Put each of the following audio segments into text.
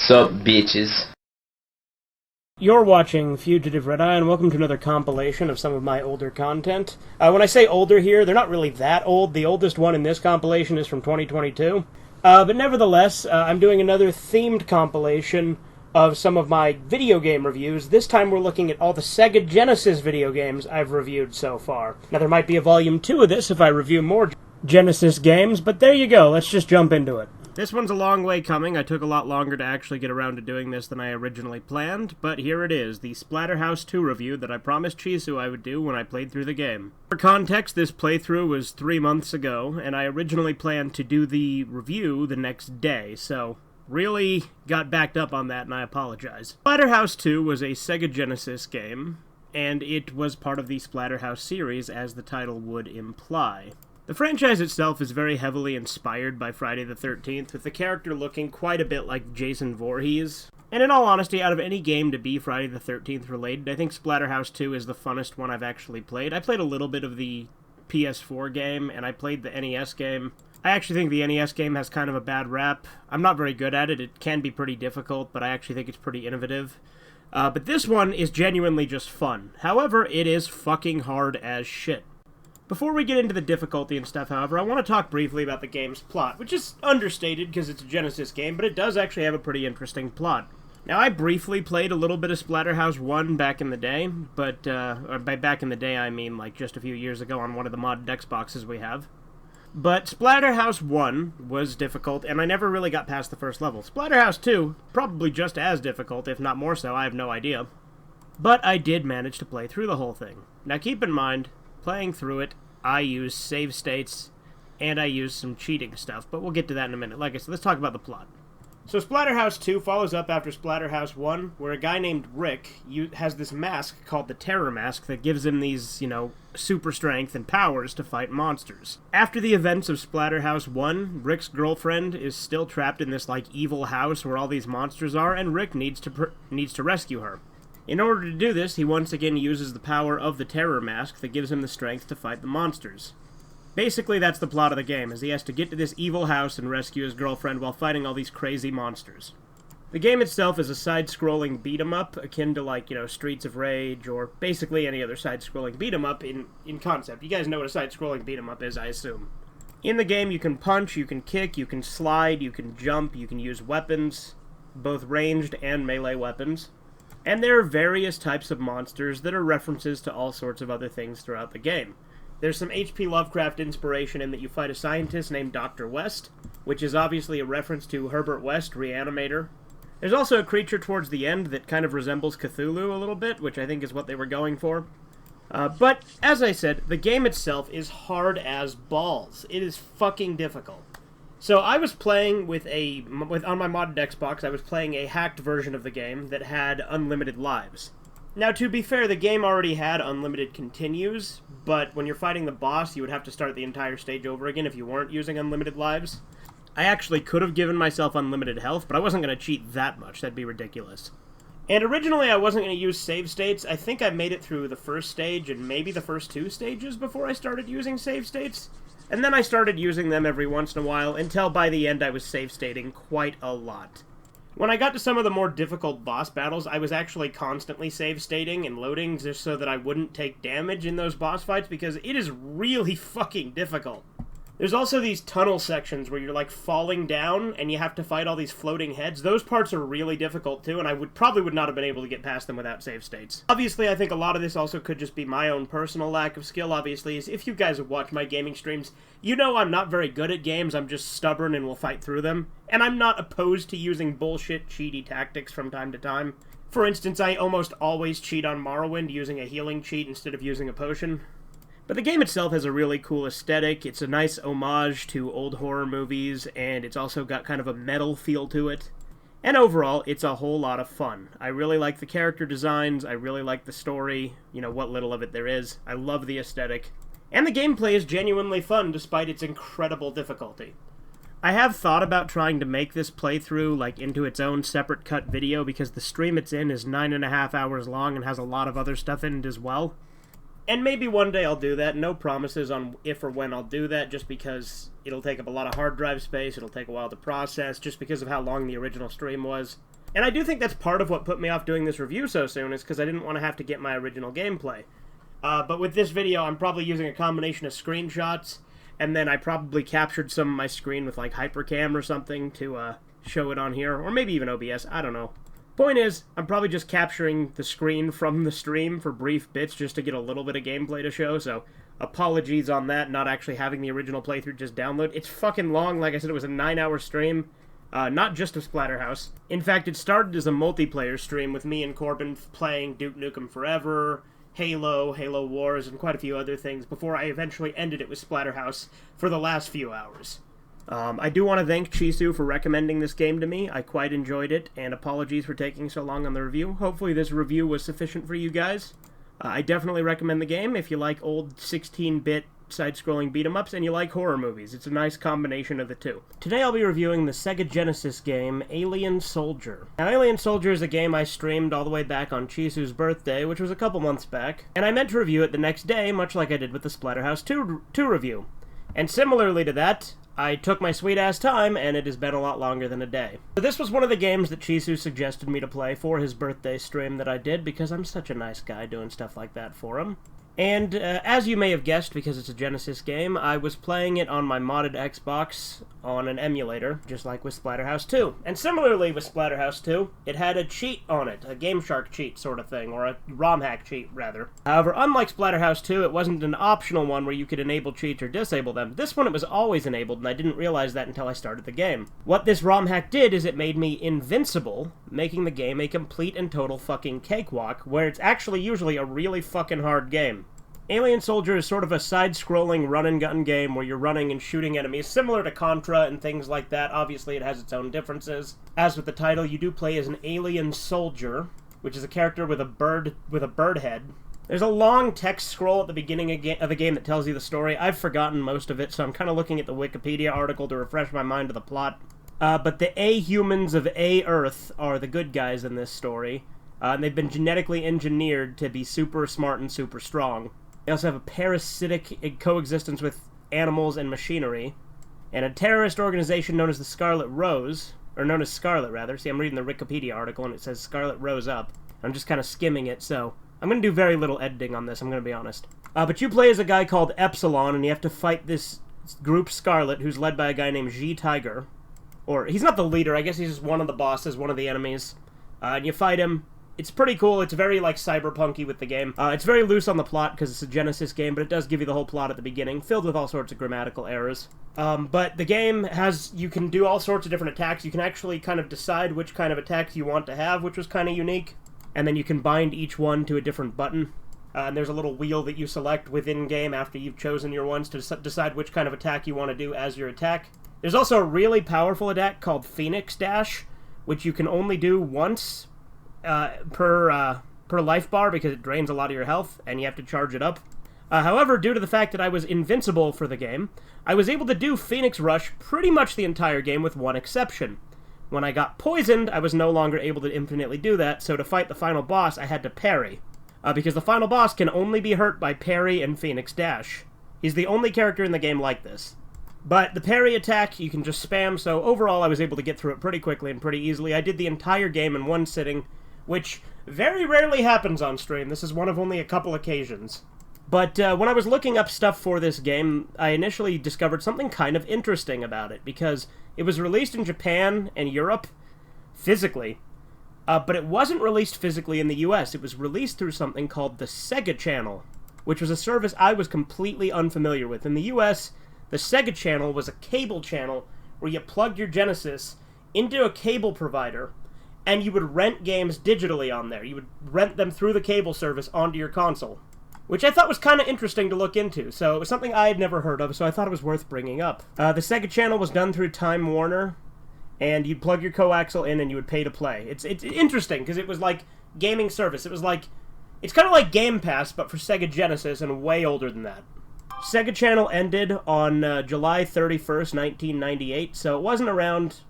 Sup, bitches? You're watching Fugitive Redeye, and welcome to another compilation of some of my older content. When I say older here, they're not really that old. The oldest one in this compilation is from 2022. But nevertheless, I'm doing another themed compilation of some of my video game reviews. This time we're looking at all the Sega Genesis video games I've reviewed so far. Now, there might be a volume 2 of this if I review more Genesis games, but there you go. Let's just jump into it. This one's a long way coming. I took a lot longer to actually get around to doing this than I originally planned, but here it is, the Splatterhouse 2 review that I promised Chisu I would do when I played through the game. For context, this playthrough was 3 months ago, and I originally planned to do the review the next day, so really got backed up on that, and I apologize. Splatterhouse 2 was a Sega Genesis game, and it was part of the Splatterhouse series, as the title would imply. The franchise itself is very heavily inspired by Friday the 13th, with the character looking quite a bit like Jason Voorhees. And in all honesty, out of any game to be Friday the 13th related, I think Splatterhouse 2 is the funnest one I've actually played. I played a little bit of the PS4 game, and I played the NES game. I actually think the NES game has kind of a bad rap. I'm not very good at it. It can be pretty difficult, but I actually think it's pretty innovative. But this one is genuinely just fun. However, it is fucking hard as shit. Before we get into the difficulty and stuff, however, I want to talk briefly about the game's plot, which is understated because it's a Genesis game, but it does actually have a pretty interesting plot. Now, I briefly played a little bit of Splatterhouse 1 back in the day, but, or by back in the day I mean like just a few years ago on one of the modded Xboxes we have. But Splatterhouse 1 was difficult, and I never really got past the first level. Splatterhouse 2, probably just as difficult, if not more so, I have no idea. But I did manage to play through the whole thing. Now keep in mind, playing through it, I used save states, and I used some cheating stuff, but we'll get to that in a minute. Like I said, let's talk about the plot. So Splatterhouse 2 follows up after Splatterhouse 1, where a guy named Rick has this mask called the Terror Mask that gives him these, super strength and powers to fight monsters. After the events of Splatterhouse 1, Rick's girlfriend is still trapped in this, evil house where all these monsters are, and Rick needs to rescue her. In order to do this, he once again uses the power of the Terror Mask that gives him the strength to fight the monsters. Basically, that's the plot of the game, is he has to get to this evil house and rescue his girlfriend while fighting all these crazy monsters. The game itself is a side-scrolling beat-em-up, akin to, Streets of Rage, or basically any other side-scrolling beat-em-up in concept. You guys know what a side-scrolling beat-em-up is, I assume. In the game, you can punch, you can kick, you can slide, you can jump, you can use weapons, both ranged and melee weapons. And there are various types of monsters that are references to all sorts of other things throughout the game. There's some H.P. Lovecraft inspiration in that you fight a scientist named Dr. West, which is obviously a reference to Herbert West, Reanimator. There's also a creature towards the end that kind of resembles Cthulhu a little bit, which I think is what they were going for. But, as I said, the game itself is hard as balls. It is fucking difficult. So I was playing on my modded Xbox, I was playing a hacked version of the game that had unlimited lives. Now, to be fair, the game already had unlimited continues, but when you're fighting the boss, you would have to start the entire stage over again if you weren't using unlimited lives. I actually could have given myself unlimited health, but I wasn't going to cheat that much. That'd be ridiculous. And originally, I wasn't going to use save states. I think I made it through the first stage and maybe the first 2 stages before I started using save states. And then I started using them every once in a while, until by the end I was save-stating quite a lot. When I got to some of the more difficult boss battles, I was actually constantly save-stating and loading just so that I wouldn't take damage in those boss fights, because it is really fucking difficult. There's also these tunnel sections where you're, falling down, and you have to fight all these floating heads. Those parts are really difficult, too, and I probably would not have been able to get past them without save states. Obviously, I think a lot of this also could just be my own personal lack of skill, obviously. If you guys have watched my gaming streams, you know I'm not very good at games, I'm just stubborn and will fight through them. And I'm not opposed to using bullshit, cheaty tactics from time to time. For instance, I almost always cheat on Morrowind using a healing cheat instead of using a potion. But the game itself has a really cool aesthetic. It's a nice homage to old horror movies, and it's also got kind of a metal feel to it. And overall, it's a whole lot of fun. I really like the character designs, I really like the story, what little of it there is. I love the aesthetic. And the gameplay is genuinely fun despite its incredible difficulty. I have thought about trying to make this playthrough, into its own separate cut video, because the stream it's in is 9.5 hours long and has a lot of other stuff in it as well. And maybe one day I'll do that. No promises on if or when I'll do that, just because it'll take up a lot of hard drive space, it'll take a while to process, just because of how long the original stream was. And I do think that's part of what put me off doing this review so soon, is because I didn't want to have to get my original gameplay. But with this video, I'm probably using a combination of screenshots, and then I probably captured some of my screen with, like, Hypercam or something to show it on here, or maybe even OBS, I don't know. Point is, I'm probably just capturing the screen from the stream for brief bits just to get a little bit of gameplay to show, so apologies on that, not actually having the original playthrough just download. It's fucking long, like I said, it was a 9-hour stream, not just of Splatterhouse. In fact, it started as a multiplayer stream with me and Corbin playing Duke Nukem Forever, Halo, Halo Wars, and quite a few other things before I eventually ended it with Splatterhouse for the last few hours. I do want to thank Chisu for recommending this game to me. I quite enjoyed it, and apologies for taking so long on the review. Hopefully this review was sufficient for you guys. I definitely recommend the game if you like old 16-bit side-scrolling beat-em-ups and you like horror movies. It's a nice combination of the two. Today I'll be reviewing the Sega Genesis game, Alien Soldier. Now, Alien Soldier is a game I streamed all the way back on Chisu's birthday, which was a couple months back, and I meant to review it the next day, much like I did with the Splatterhouse 2 review. And similarly to that, I took my sweet-ass time, and it has been a lot longer than a day. So this was one of the games that Chisu suggested me to play for his birthday stream that I did, because I'm such a nice guy doing stuff like that for him. And as you may have guessed, because it's a Genesis game, I was playing it on my modded Xbox on an emulator, just like with Splatterhouse 2. And similarly with Splatterhouse 2, it had a cheat on it, a Game Shark cheat sort of thing, or a ROM hack cheat, rather. However, unlike Splatterhouse 2, it wasn't an optional one where you could enable cheats or disable them. This one, it was always enabled, and I didn't realize that until I started the game. What this ROM hack did is it made me invincible, making the game a complete and total fucking cakewalk, where it's actually usually a really fucking hard game. Alien Soldier is sort of a side-scrolling run-and-gun game where you're running and shooting enemies, similar to Contra and things like that. Obviously, it has its own differences. As with the title, you do play as an alien soldier, which is a character with a bird head. There's a long text scroll at the beginning of the game that tells you the story. I've forgotten most of it, so I'm kind of looking at the Wikipedia article to refresh my mind of the plot. But the A-humans of A-Earth are the good guys in this story, and they've been genetically engineered to be super smart and super strong. They also have a parasitic coexistence with animals and machinery, and a terrorist organization known as the Scarlet Rose, or known as Scarlet, rather. See, I'm reading the Wikipedia article, and it says Scarlet Rose up. I'm just kind of skimming it, so I'm going to do very little editing on this, I'm going to be honest. But you play as a guy called Epsilon, and you have to fight this group Scarlet, who's led by a guy named G Tiger. Or, he's not the leader, I guess he's just one of the bosses, one of the enemies. And you fight him. It's pretty cool. It's very, like, cyberpunky with the game. It's very loose on the plot because it's a Genesis game, but it does give you the whole plot at the beginning, filled with all sorts of grammatical errors. But the game has, you can do all sorts of different attacks. You can actually kind of decide which kind of attacks you want to have, which was kind of unique. And then you can bind each one to a different button. And there's a little wheel that you select within-game after you've chosen your ones to decide which kind of attack you want to do as your attack. There's also a really powerful attack called Phoenix Dash, which you can only do once per life bar because it drains a lot of your health, and you have to charge it up. However, due to the fact that I was invincible for the game, I was able to do Phoenix Rush pretty much the entire game with one exception. When I got poisoned, I was no longer able to infinitely do that, so to fight the final boss, I had to parry. Because the final boss can only be hurt by parry and Phoenix Dash. He's the only character in the game like this. But the parry attack, you can just spam, so overall I was able to get through it pretty quickly and pretty easily. I did the entire game in one sitting, which very rarely happens on stream. This is one of only a couple occasions. But when I was looking up stuff for this game, I initially discovered something kind of interesting about it, because it was released in Japan and Europe, physically, but it wasn't released physically in the US. It was released through something called the Sega Channel, which was a service I was completely unfamiliar with. In the US, the Sega Channel was a cable channel where you plugged your Genesis into a cable provider, and you would rent games digitally on there. You would rent them through the cable service onto your console, which I thought was kind of interesting to look into, so it was something I had never heard of, so I thought it was worth bringing up. The Sega Channel was done through Time Warner, and you'd plug your coaxial in and you would pay to play. It's interesting, because it was like gaming service. It was like, it's kind of like Game Pass, but for Sega Genesis, and way older than that. Sega Channel ended on July 31st, 1998, so it wasn't around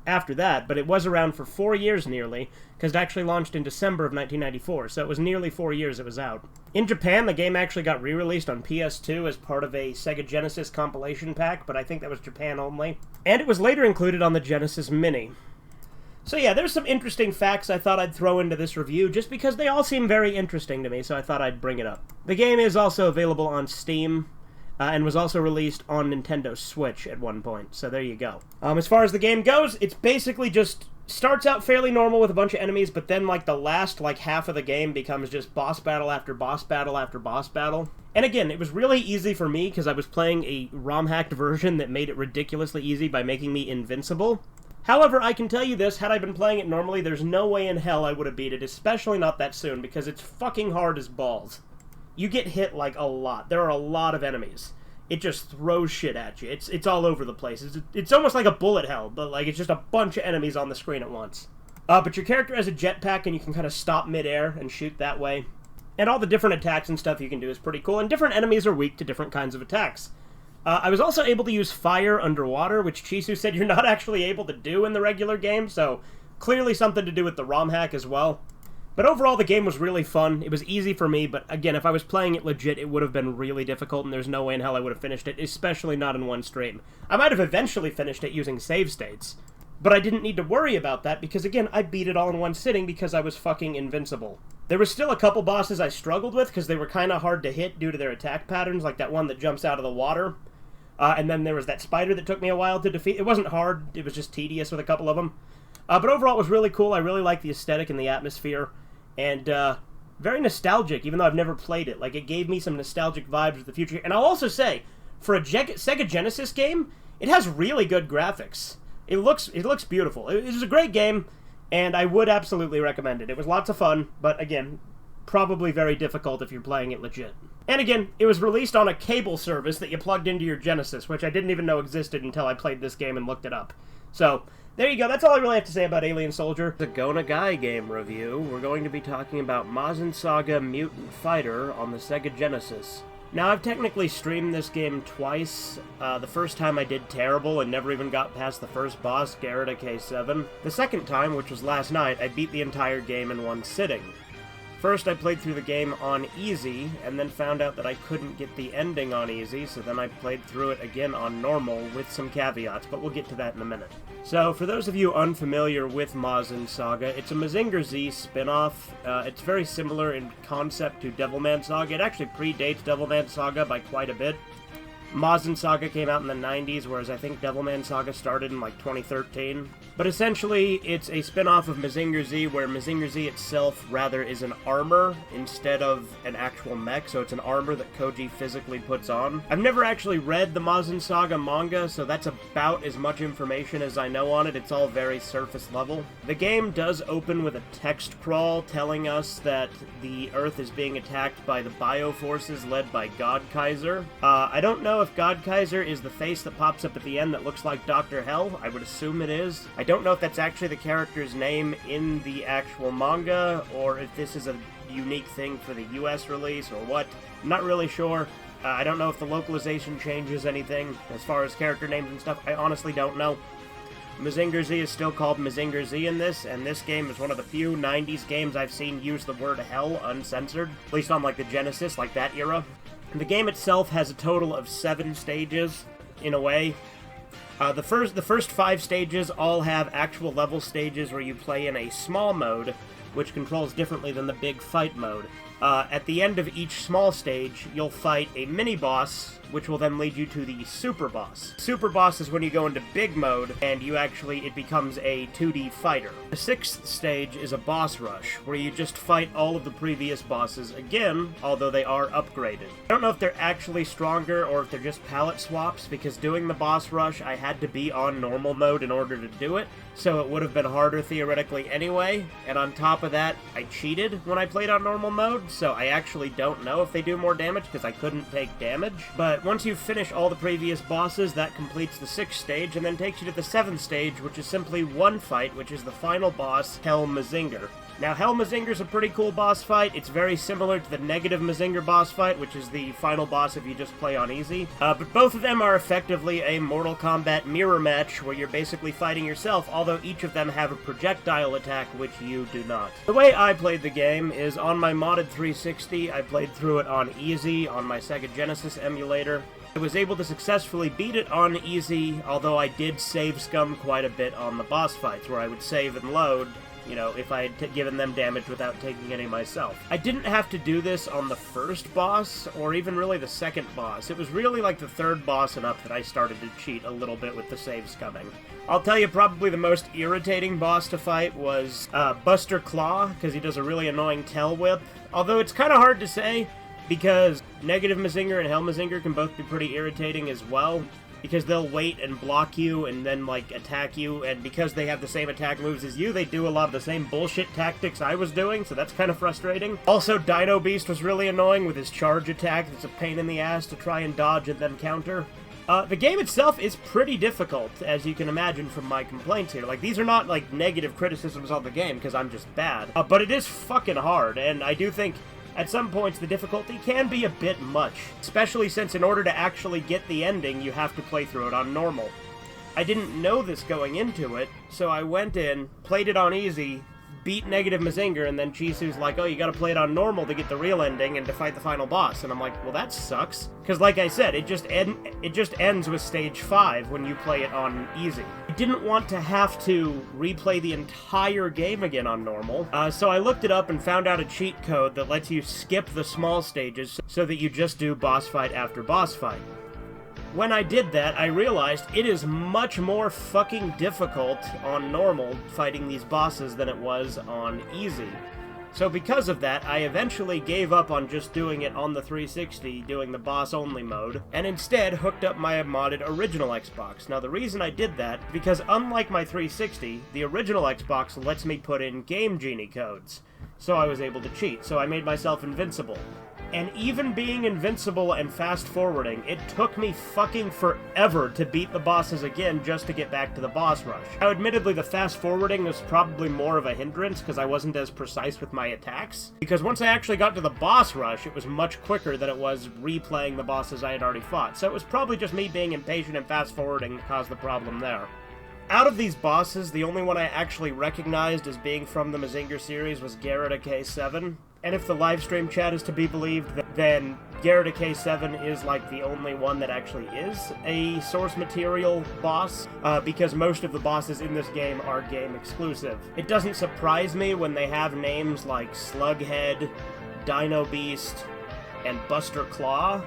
after that, but it was around for 4 years nearly, because it actually launched in December of 1994, so it was nearly 4 years it was out. In Japan, the game actually got re-released on PS2 as part of a Sega Genesis compilation pack, but I think that was Japan only. And it was later included on the Genesis Mini. So yeah, there's some interesting facts I thought I'd throw into this review, just because they all seem very interesting to me, so I thought I'd bring it up. The game is also available on Steam, and was also released on Nintendo Switch at one point, so there you go. As far as the game goes, it's basically just starts out fairly normal with a bunch of enemies, but then like the last half of the game becomes just boss battle after boss battle after boss battle. And again, it was really easy for me because I was playing a ROM-hacked version that made it ridiculously easy by making me invincible. However, I can tell you this, had I been playing it normally, there's no way in hell I would have beat it, especially not that soon, because it's fucking hard as balls. You get hit, a lot. There are a lot of enemies. It just throws shit at you. It's all over the place. It's almost like a bullet hell, but, it's just a bunch of enemies on the screen at once. But your character has a jetpack, and you can kind of stop midair and shoot that way. And all the different attacks and stuff you can do is pretty cool, and different enemies are weak to different kinds of attacks. I was also able to use fire underwater, which Chisu said you're not actually able to do in the regular game, so clearly something to do with the ROM hack as well. But overall, the game was really fun. It was easy for me, but again, if I was playing it legit, it would have been really difficult, and there's no way in hell I would have finished it, especially not in one stream. I might have eventually finished it using save states, but I didn't need to worry about that because, again, I beat it all in one sitting because I was fucking invincible. There was still a couple bosses I struggled with because they were kind of hard to hit due to their attack patterns, like that one that jumps out of the water. And then there was that spider that took me a while to defeat. It wasn't hard, it was just tedious with a couple of them. But overall, it was really cool. I really liked the aesthetic and the atmosphere. And very nostalgic, even though I've never played it. It gave me some nostalgic vibes of the future. And I'll also say, for a Sega Genesis game, it has really good graphics. It looks beautiful. It was a great game, and I would absolutely recommend it. It was lots of fun, but again, probably very difficult if you're playing it legit. And again, it was released on a cable service that you plugged into your Genesis, which I didn't even know existed until I played this game and looked it up. So, there you go. That's all I really have to say about Alien Soldier. The Go Nagai game review. We're going to be talking about Mazin Saga Mutant Fighter on the Sega Genesis. Now, I've technically streamed this game twice. The first time I did terrible and never even got past the first boss, Garrett K7. The second time, which was last night, I beat the entire game in one sitting. First, I played through the game on easy, and then found out that I couldn't get the ending on easy, so then I played through it again on normal with some caveats, but we'll get to that in a minute. So, for those of you unfamiliar with Mazin Saga, it's a Mazinger Z spin-off. It's very similar in concept to Devilman Saga. It actually predates Devilman Saga by quite a bit. Mazin Saga came out in the 90s, whereas I think Devilman Saga started in 2013. But essentially, it's a spin-off of Mazinger Z, where Mazinger Z itself, rather, is an armor instead of an actual mech, so it's an armor that Koji physically puts on. I've never actually read the Mazin Saga manga, so that's about as much information as I know on it. It's all very surface level. The game does open with a text crawl telling us that the Earth is being attacked by the bioforces led by God Kaiser. I don't know if God Kaiser is the face that pops up at the end that looks like Dr. Hell. I would assume it is. I don't know if that's actually the character's name in the actual manga, or if this is a unique thing for the US release, or what. I'm not really sure. I don't know if the localization changes anything as far as character names and stuff. I honestly don't know. Mazinger Z is still called Mazinger Z in this, and this game is one of the few 90s games I've seen use the word hell uncensored, at least on the Genesis, that era. The game itself has a total of 7 stages, in a way. The first 5 stages all have actual level stages where you play in a small mode, which controls differently than the big fight mode. At the end of each small stage, you'll fight a mini-boss, which will then lead you to the super boss. Super boss is when you go into big mode, and it becomes a 2D fighter. The 6th stage is a boss rush, where you just fight all of the previous bosses again, although they are upgraded. I don't know if they're actually stronger, or if they're just palette swaps, because doing the boss rush, I had to be on normal mode in order to do it, so it would have been harder theoretically anyway, and on top of that, I cheated when I played on normal mode, so I actually don't know if they do more damage, because I couldn't take damage. But once you finish all the previous bosses, that completes the 6th stage, and then takes you to the 7th stage, which is simply one fight, which is the final boss, Hell Mazinger. Now, Hell Mazinger's a pretty cool boss fight. It's very similar to the negative Mazinger boss fight, which is the final boss if you just play on easy. But both of them are effectively a Mortal Kombat mirror match, where you're basically fighting yourself, although each of them have a projectile attack, which you do not. The way I played the game is on my modded 360, I played through it on easy, on my Sega Genesis emulator. I was able to successfully beat it on easy, although I did save scum quite a bit on the boss fights, where I would save and load, you know, if I had given them damage without taking any myself. I didn't have to do this on the first boss, or even really the second boss. It was really like the third boss and up that I started to cheat a little bit with the save scumming. I'll tell you, probably the most irritating boss to fight was Buster Claw, because he does a really annoying tail whip. Although it's kind of hard to say, because Negative Mazinger and Hell Mazinger can both be pretty irritating as well, because they'll wait and block you and then, like, attack you, and because they have the same attack moves as you, they do a lot of the same bullshit tactics I was doing, so that's kind of frustrating. Also, Dino Beast was really annoying with his charge attack. It's a pain in the ass to try and dodge and then counter. The game itself is pretty difficult, as you can imagine from my complaints here. Like, these are not, like, negative criticisms of the game, because I'm just bad. But it is fucking hard, and I do think at some points the difficulty can be a bit much. Especially since in order to actually get the ending, you have to play through it on normal. I didn't know this going into it, so I went in, played it on easy, beat Negative Mazinger, and then Chisu's like, oh, you gotta play it on normal to get the real ending and to fight the final boss. And I'm like, well, that sucks. Because like I said, it just ends with stage 5 when you play it on easy. I didn't want to have to replay the entire game again on normal, so I looked it up and found out a cheat code that lets you skip the small stages so that you just do boss fight after boss fight. When I did that, I realized it is much more fucking difficult on normal fighting these bosses than it was on easy. So because of that, I eventually gave up on just doing it on the 360, doing the boss-only mode, and instead hooked up my modded original Xbox. Now the reason I did that, because unlike my 360, the original Xbox lets me put in Game Genie codes. So I was able to cheat, so I made myself invincible. And even being invincible and fast-forwarding, it took me fucking forever to beat the bosses again just to get back to the boss rush. Now, admittedly, the fast-forwarding was probably more of a hindrance because I wasn't as precise with my attacks. Because once I actually got to the boss rush, it was much quicker than it was replaying the bosses I had already fought. So it was probably just me being impatient and fast-forwarding that caused the problem there. Out of these bosses, the only one I actually recognized as being from the Mazinger series was Redeye K7. And if the livestream chat is to be believed, then Redeye K7 is like the only one that actually is a source material boss, because most of the bosses in this game are game exclusive. It doesn't surprise me when they have names like Slughead, Dino Beast, and Buster Claw,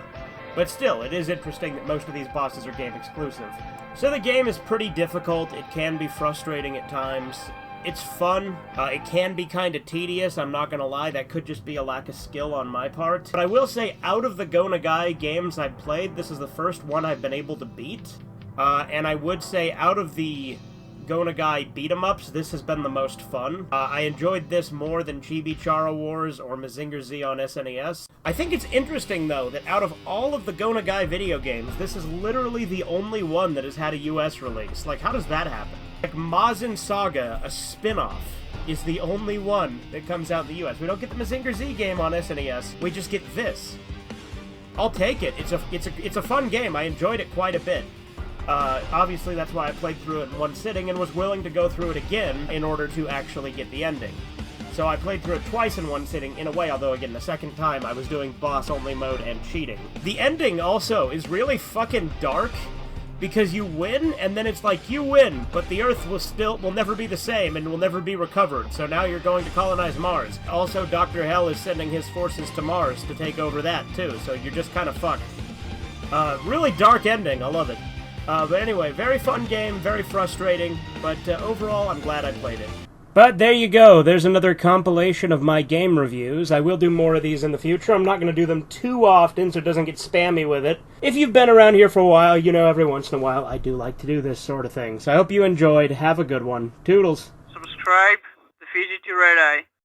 but still, it is interesting that most of these bosses are game exclusive. So the game is pretty difficult, it can be frustrating at times. It's fun. It can be kind of tedious, I'm not gonna lie. That could just be a lack of skill on my part. But I will say, out of the Go Nagai games I've played, this is the first one I've been able to beat. And I would say, out of the Go Nagai beat-em-ups, this has been the most fun. I enjoyed this more than Chibi Chara Wars or Mazinger Z on SNES. I think it's interesting, though, that out of all of the Go Nagai video games, this is literally the only one that has had a US release. Like, how does that happen? Like, Mazin Saga, a spin-off, is the only one that comes out in the US. We don't get the Mazinger Z game on SNES, we just get this. I'll take it. It's a fun game. I enjoyed it quite a bit. Obviously, that's why I played through it in one sitting and was willing to go through it again in order to actually get the ending. So I played through it twice in one sitting, in a way, although again, the second time I was doing boss-only mode and cheating. The ending, also, is really fucking dark, because you win, and then it's like, you win, but the Earth will never be the same, and will never be recovered, so now you're going to colonize Mars. Also, Dr. Hell is sending his forces to Mars to take over that, too, so you're just kind of fucked. Really dark ending, I love it. But anyway, very fun game, very frustrating, but overall, I'm glad I played it. But there you go, there's another compilation of my game reviews. I will do more of these in the future. I'm not going to do them too often so it doesn't get spammy with it. If you've been around here for a while, you know every once in a while I do like to do this sort of thing. So I hope you enjoyed. Have a good one. Toodles. Subscribe, the Fugitive Redeye.